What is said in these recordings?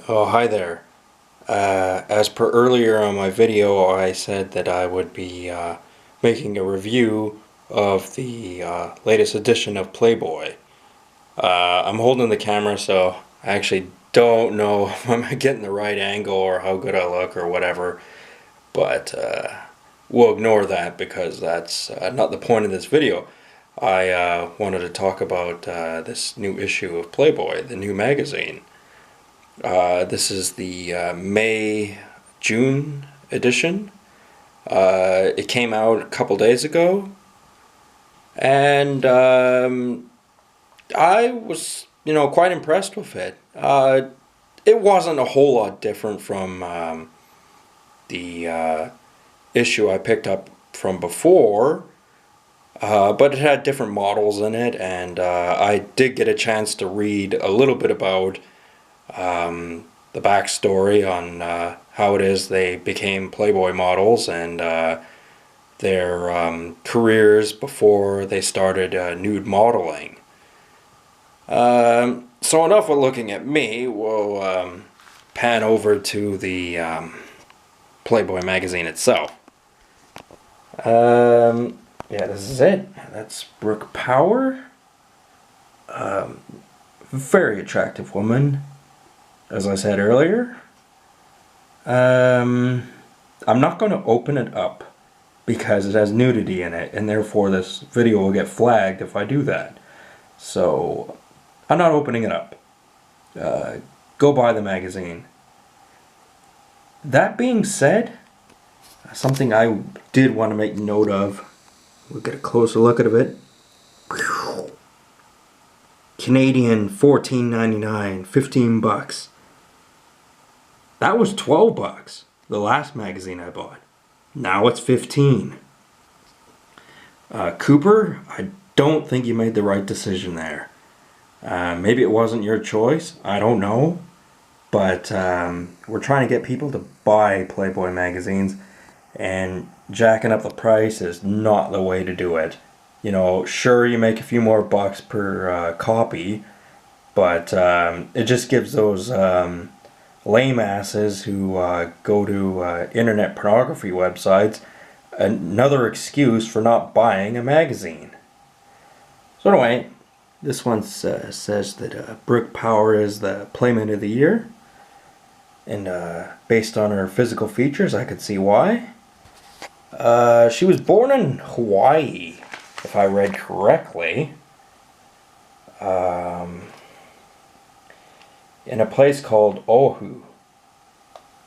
Oh, hi there. As per earlier on my video, I said that I would be making a review of the latest edition of Playboy. I'm holding the camera, so I actually don't know if I'm getting the right angle or how good I look or whatever, but we'll ignore that because that's not the point of this video. I wanted to talk about this new issue of Playboy, the new magazine. This is the May-June edition. It came out a couple days ago, and I was, quite impressed with it. It wasn't a whole lot different from the issue I picked up from before, but it had different models in it, and I did get a chance to read a little bit about the backstory on how it is they became Playboy models and their careers before they started nude modeling. So enough of looking at me. We'll pan over to the Playboy magazine itself. Yeah, this is it. That's Brooke Power. Very attractive woman, as I said earlier. I'm not going to open it up because it has nudity in it, and therefore this video will get flagged if I do that. So I'm not opening it up. Go buy the magazine. That being said, something I did want to make note of. We'll get a closer look at it. Canadian $14.99, 15 bucks. That was 12 bucks, the last magazine I bought. Now it's 15. Cooper, I don't think you made the right decision there. Maybe it wasn't your choice, I don't know. But we're trying to get people to buy Playboy magazines, and jacking up the price is not the way to do it. You know, sure, you make a few more bucks per copy, but it just gives those lame asses who go to internet pornography websites another excuse for not buying a magazine. So anyway, this one says that Brooke Power is the Playmate of the Year, and based on her physical features, I could see why. She was born in Hawaii, if I read correctly, in a place called Oahu.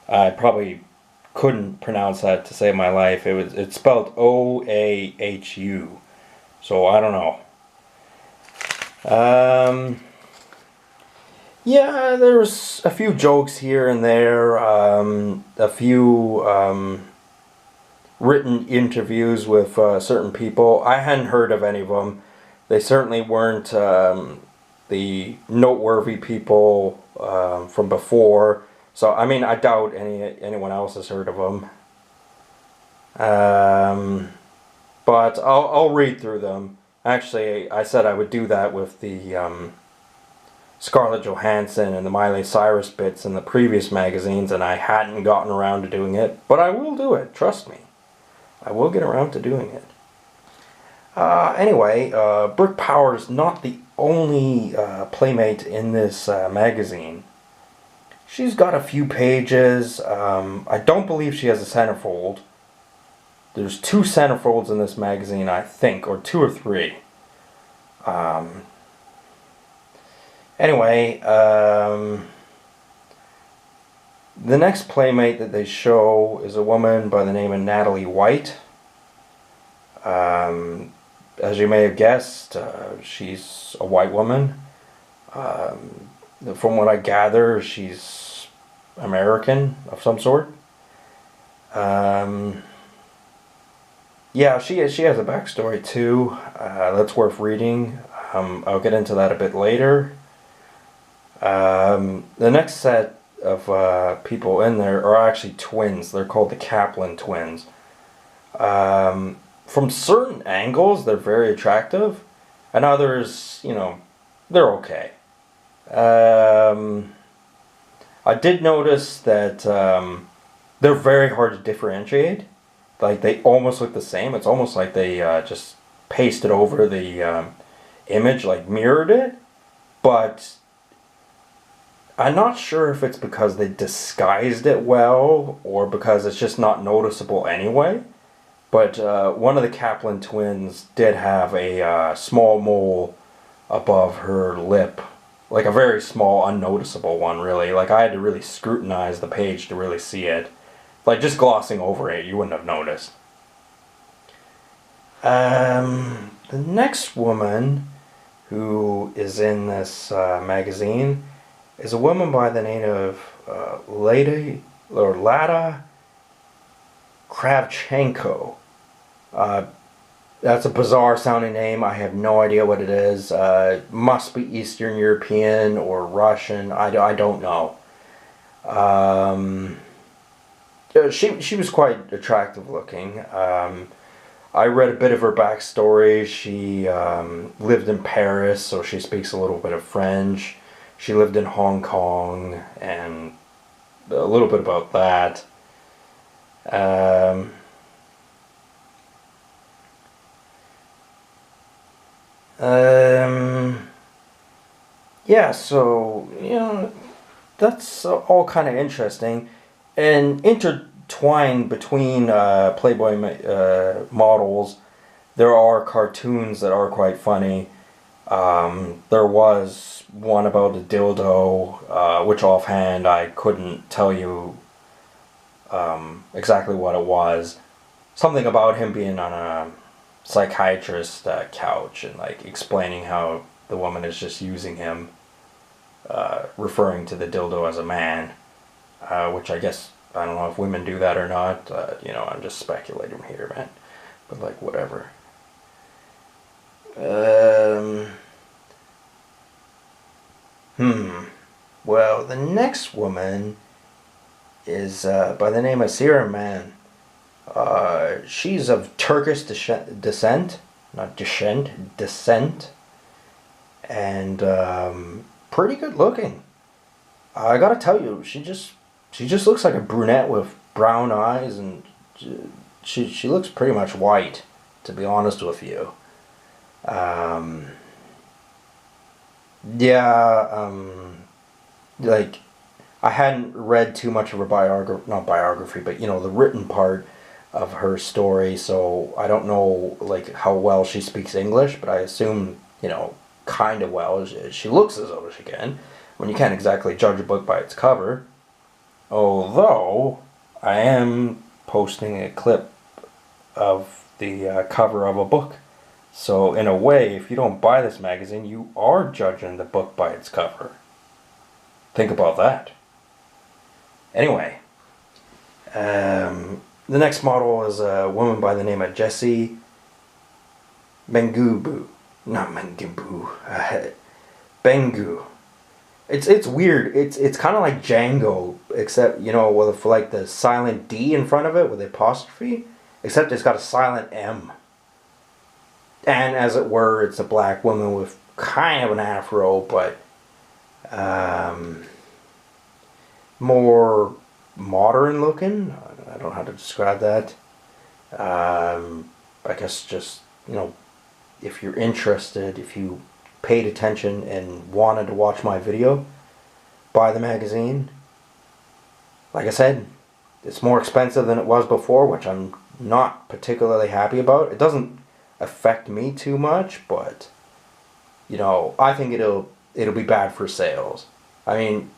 I probably couldn't pronounce that to save my life. It's spelled O-A-H-U, so I don't know. Yeah, there's a few jokes here and there, a few written interviews with certain people. I hadn't heard of any of them. They certainly weren't the noteworthy people from before. So, I mean, I doubt anyone else has heard of them. But I'll read through them. Actually, I said I would do that with the Scarlett Johansson and the Miley Cyrus bits in the previous magazines, and I hadn't gotten around to doing it. But I will do it, trust me. I will get around to doing it. Anyway, Brooke Power is not the only Playmate in this magazine. She's got a few pages. I don't believe she has a centerfold. There's 2 centerfolds in this magazine, I think, or 2 or 3. Anyway, the next Playmate that they show is a woman by the name of Natalie White. As you may have guessed, she's a white woman. From what I gather, she's American of some sort. Yeah, she has a backstory too. That's worth reading. I'll get into that a bit later. The next set of people in there are actually twins. They're called the Kaplan twins. From certain angles, they're very attractive, and others, they're okay. I did notice that they're very hard to differentiate. Like, they almost look the same. It's almost like they just pasted over the image, like mirrored it. But I'm not sure if it's because they disguised it well or because it's just not noticeable anyway. But one of the Kaplan twins did have a small mole above her lip. Like a very small, unnoticeable one, really. Like, I had to really scrutinize the page to really see it. Like, just glossing over it, you wouldn't have noticed. The next woman who is in this magazine is a woman by the name of Lada Kravchenko. That's a bizarre sounding name. I have no idea what it is. Must be Eastern European or Russian. I don't know. She was quite attractive looking. I read a bit of her backstory. She lived in Paris, so she speaks a little bit of French. She lived in Hong Kong, and a little bit about that. Yeah, so, that's all kind of interesting. And intertwined between Playboy models, there are cartoons that are quite funny. There was one about a dildo, which offhand I couldn't tell you exactly what it was. Something about him being on a psychiatrist couch and like explaining how the woman is just using him, referring to the dildo as a man, which I guess, I don't know if women do that or not. I'm just speculating here, man. But like, whatever. Well, the next woman is by the name of Sira Man. She's of Turkish descent, not descent, and pretty good looking. I gotta tell you, she just looks like a brunette with brown eyes, and she looks pretty much white, to be honest with you. Like, I hadn't read too much of her not biography, but the written part of her story, so I don't know like how well she speaks English, but I assume, kind of well. She looks as though she can, when you can't exactly judge a book by its cover. Although, I am posting a clip of the cover of a book. So, in a way, if you don't buy this magazine, you are judging the book by its cover. Think about that. Anyway, the next model is a woman by the name of Jessie Bengubu. Not Mengubu. Bengu. It's weird. It's kind of like Django, except, with like the silent D in front of it with the apostrophe, except it's got a silent M. And as it were, it's a black woman with kind of an afro, but more modern looking. I don't know how to describe that. I guess just, if you're interested, if you paid attention and wanted to watch my video, buy the magazine. Like I said, it's more expensive than it was before, which I'm not particularly happy about. It doesn't affect me too much, but I think it'll be bad for sales. I mean,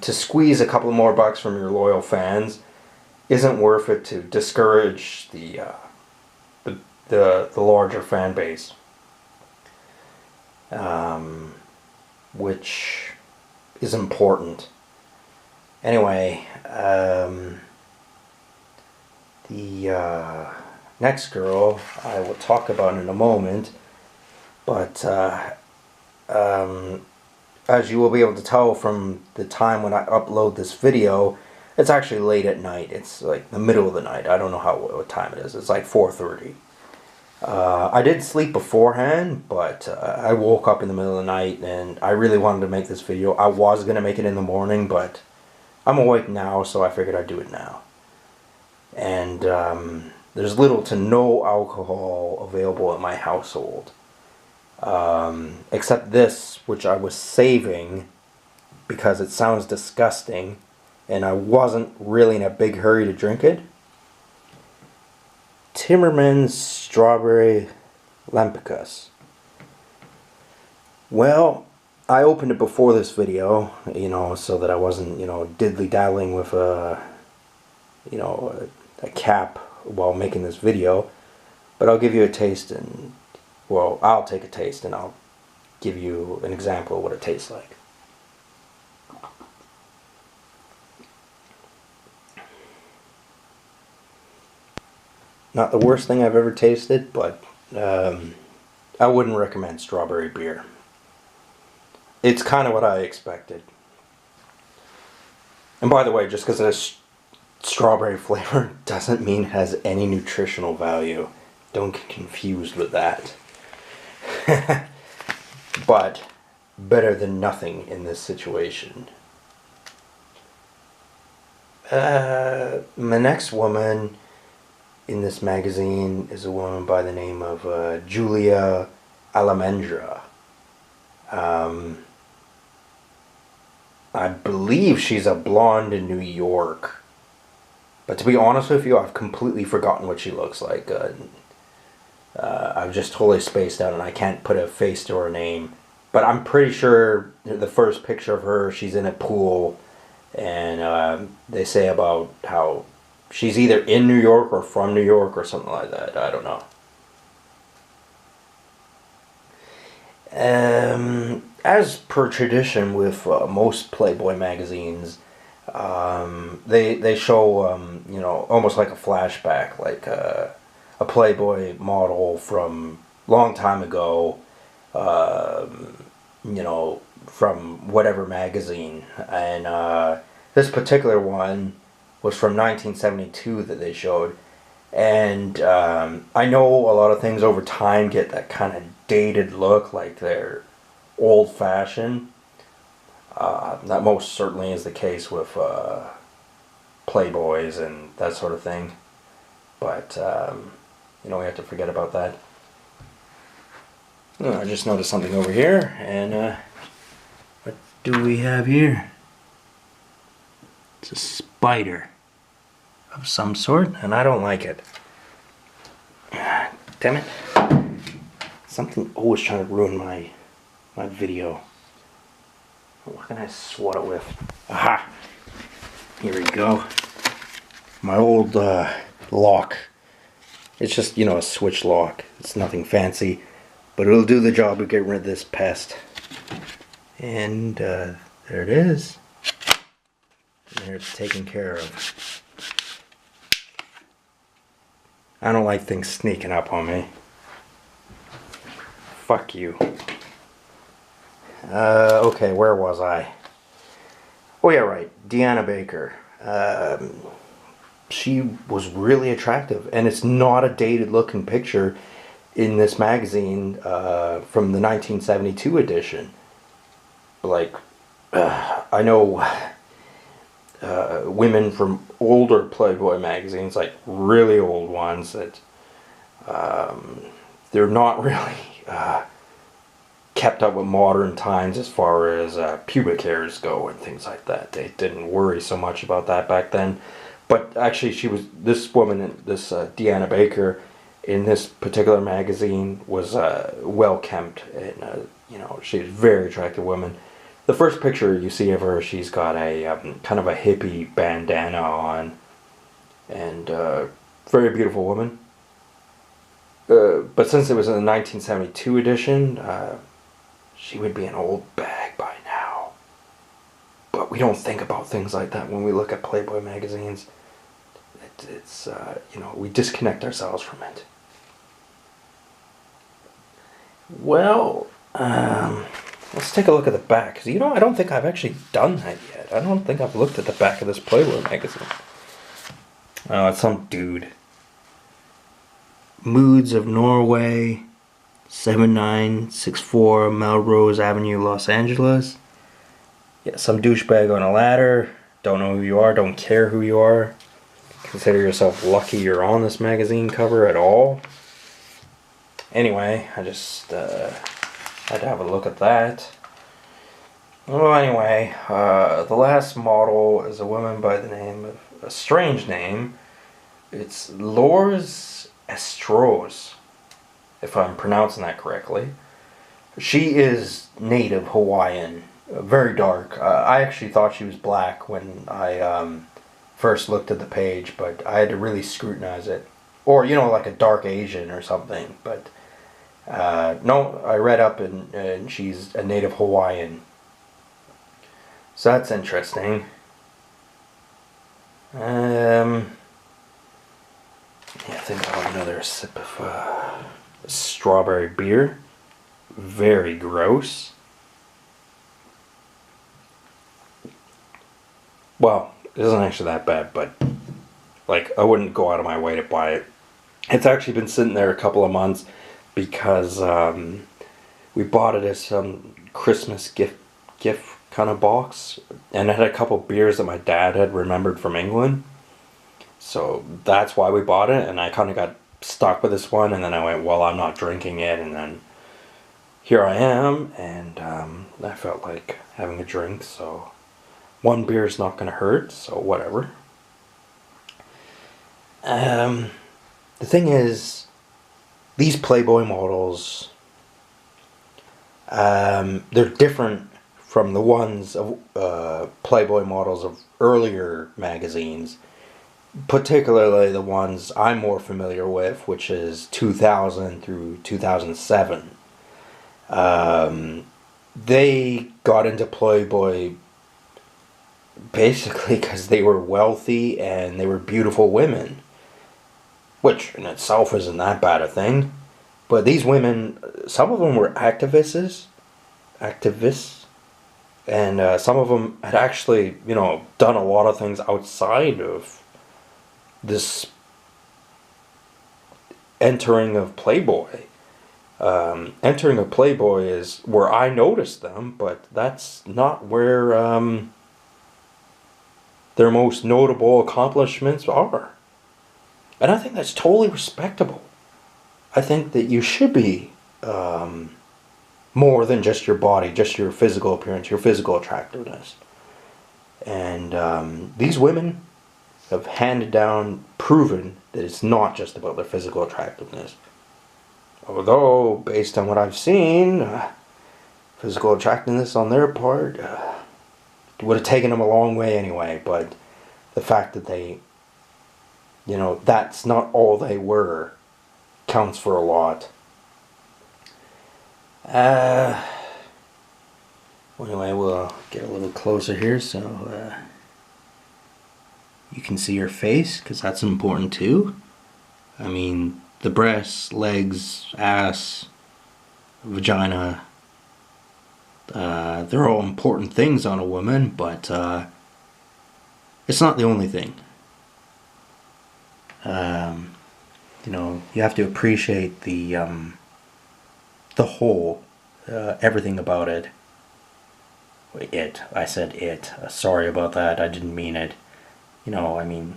to squeeze a couple more bucks from your loyal fans isn't worth it to discourage the larger fan base, which is important. Anyway, the next girl I will talk about in a moment, but as you will be able to tell from the time when I upload this video, it's actually late at night. It's like the middle of the night. I don't know what time it is. It's like 4:30. I did sleep beforehand, but I woke up in the middle of the night and I really wanted to make this video. I was going to make it in the morning, but I'm awake now, so I figured I'd do it now. And there's little to no alcohol available at my household. Except this, which I was saving because it sounds disgusting and I wasn't really in a big hurry to drink it. Timmerman's Strawberry Lampicus. Well, I opened it before this video, you know, so that I wasn't, you know, diddly-daddling with a cap while making this video. But I'll give you a taste and, well, I'll take a taste and I'll give you an example of what it tastes like. Not the worst thing I've ever tasted, but I wouldn't recommend strawberry beer. It's kind of what I expected. And by the way, just because it has strawberry flavor doesn't mean it has any nutritional value. Don't get confused with that. But better than nothing in this situation. My next woman in this magazine is a woman by the name of Julia Alamendra. I believe she's a blonde in New York. But to be honest with you, I've completely forgotten what she looks like. I've just totally spaced out and I can't put a face to her name. But I'm pretty sure the first picture of her, she's in a pool. And they say about how she's either in New York or from New York or something like that. I don't know. As per tradition with most Playboy magazines, they show you know, almost like a flashback, like a Playboy model from long time ago, you know, from whatever magazine. And this particular one was from 1972 that they showed. And I know a lot of things over time get that kind of dated look, like they're old-fashioned. That most certainly is the case with Playboys and that sort of thing. But, you know, we have to forget about that. Oh, I just noticed something over here, and what do we have here? It's a spider of some sort, and I don't like it. Damn it. Something always trying to ruin my video. What can I swat it with? Aha! Here we go. My old lock. It's just, you know, a switch lock. It's nothing fancy, but it'll do the job of getting rid of this pest. And there it is. And there it's taken care of. I don't like things sneaking up on me. Fuck you. Okay, where was I? Oh yeah, right. Deanna Baker. She was really attractive, and it's not a dated looking picture in this magazine from the 1972 edition. Like, I know women from older Playboy magazines, like really old ones, that they're not really kept up with modern times as far as pubic hairs go and things like that. They didn't worry so much about that back then. But actually, this woman, this Deanna Baker, in this particular magazine was well kept, and you know, she's a very attractive woman. The first picture you see of her, she's got a kind of a hippie bandana on, and very beautiful woman. But since it was in the 1972 edition, she would be an old bag by now. But we don't think about things like that when we look at Playboy magazines. It's you know, we disconnect ourselves from it. Well, let's take a look at the back, because, you know, I don't think I've actually done that yet. I don't think I've looked at the back of this Playboy magazine. Oh, it's some dude. Moods of Norway, 7964 Melrose Avenue, Los Angeles. Yeah, some douchebag on a ladder. don't know who you are, don't care who you are. Consider yourself lucky you're on this magazine cover at all. Anyway, I just had to have a look at that. Well, anyway, the last model is a woman by the name of, a strange name. It's Lors Estros, if I'm pronouncing that correctly. She is native Hawaiian, very dark. I actually thought she was black when I first looked at the page, but I had to really scrutinize it. Or, you know, like a dark Asian or something. But no, I read up and she's a native Hawaiian. So that's interesting. Yeah, I think I'll have another sip of strawberry beer. Very gross. Well, it isn't actually that bad, but like I wouldn't go out of my way to buy it. It's actually been sitting there a couple of months because we bought it as some Christmas gift kind of box, and it had a couple beers that my dad had remembered from England. So that's why we bought it, and I kind of got stuck with this one, and then I went, well, I'm not drinking it, and then here I am, and I felt like having a drink, so one beer is not going to hurt, so whatever. The thing is, these Playboy models, they're different from the ones of Playboy models of earlier magazines, particularly the ones I'm more familiar with, which is 2000 through 2007. They got into Playboy basically because they were wealthy and they were beautiful women, which in itself isn't that bad a thing. But these women, some of them were activists, and some of them had actually, you know, done a lot of things outside of this entering of Playboy. Entering a Playboy is where I noticed them, but that's not where their most notable accomplishments are. And I think that's totally respectable. I think that you should be more than just your body, just your physical appearance, your physical attractiveness. And these women have handed down, proven that it's not just about their physical attractiveness. Although, based on what I've seen, physical attractiveness on their part would have taken them a long way anyway. But the fact that they, you know, that's not all they were, counts for a lot. Anyway, we'll get a little closer here so you can see her face, because that's important too. I mean, the breasts, legs, ass, vagina, they're all important things on a woman, but it's not the only thing. You know, you have to appreciate the whole, everything about it. I said it. Sorry about that. I didn't mean it. You know, I mean,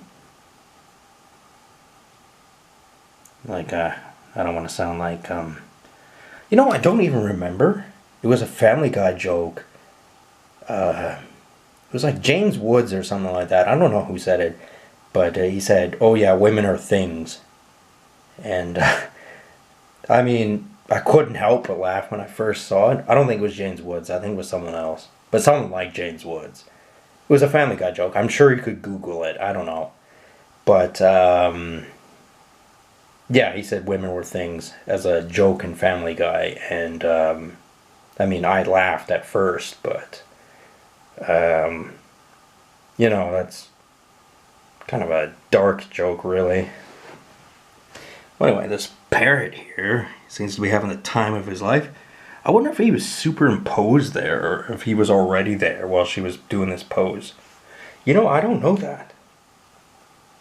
like, I don't want to sound like, you know, I don't even remember. It was a Family Guy joke. It was like James Woods or something like that. I don't know who said it, but he said, "Oh yeah, women are things." And I mean, I couldn't help but laugh when I first saw it. I don't think it was James Woods. I think it was someone else, but someone like James Woods. It was a Family Guy joke. I'm sure you could Google it. I don't know, but yeah, he said women were things as a joke in Family Guy, and I mean, I laughed at first, but you know, that's kind of a dark joke, really. Well, anyway, this parrot here seems to be having the time of his life. I wonder if he was superimposed there, or if he was already there while she was doing this pose. You know, I don't know that.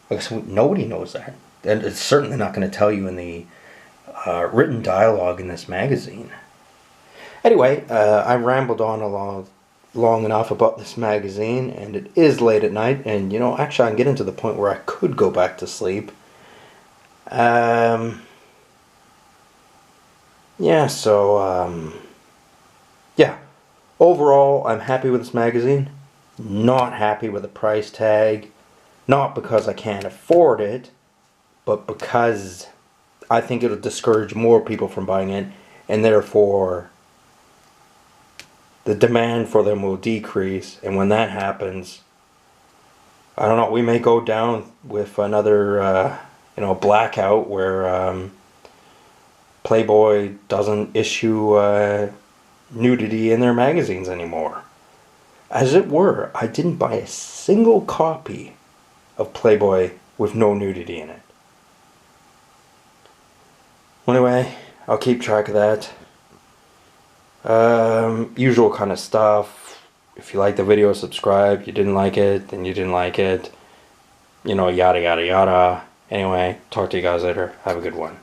Like, so nobody knows that. And it's certainly not going to tell you in the written dialogue in this magazine. Anyway, I rambled on long enough about this magazine, and it is late at night, and you know, actually I'm getting to the point where I could go back to sleep. Yeah, so, yeah. Overall, I'm happy with this magazine. Not happy with the price tag. Not because I can't afford it, but because I think it'll discourage more people from buying it, and therefore the demand for them will decrease. And when that happens, I don't know, we may go down with another, blackout where Playboy doesn't issue nudity in their magazines anymore. As it were, I didn't buy a single copy of Playboy with no nudity in it. Anyway, I'll keep track of that. Usual kind of stuff. If you like the video, subscribe. You didn't like it, then you didn't like it. You know, yada yada yada. Anyway, talk to you guys later. Have a good one.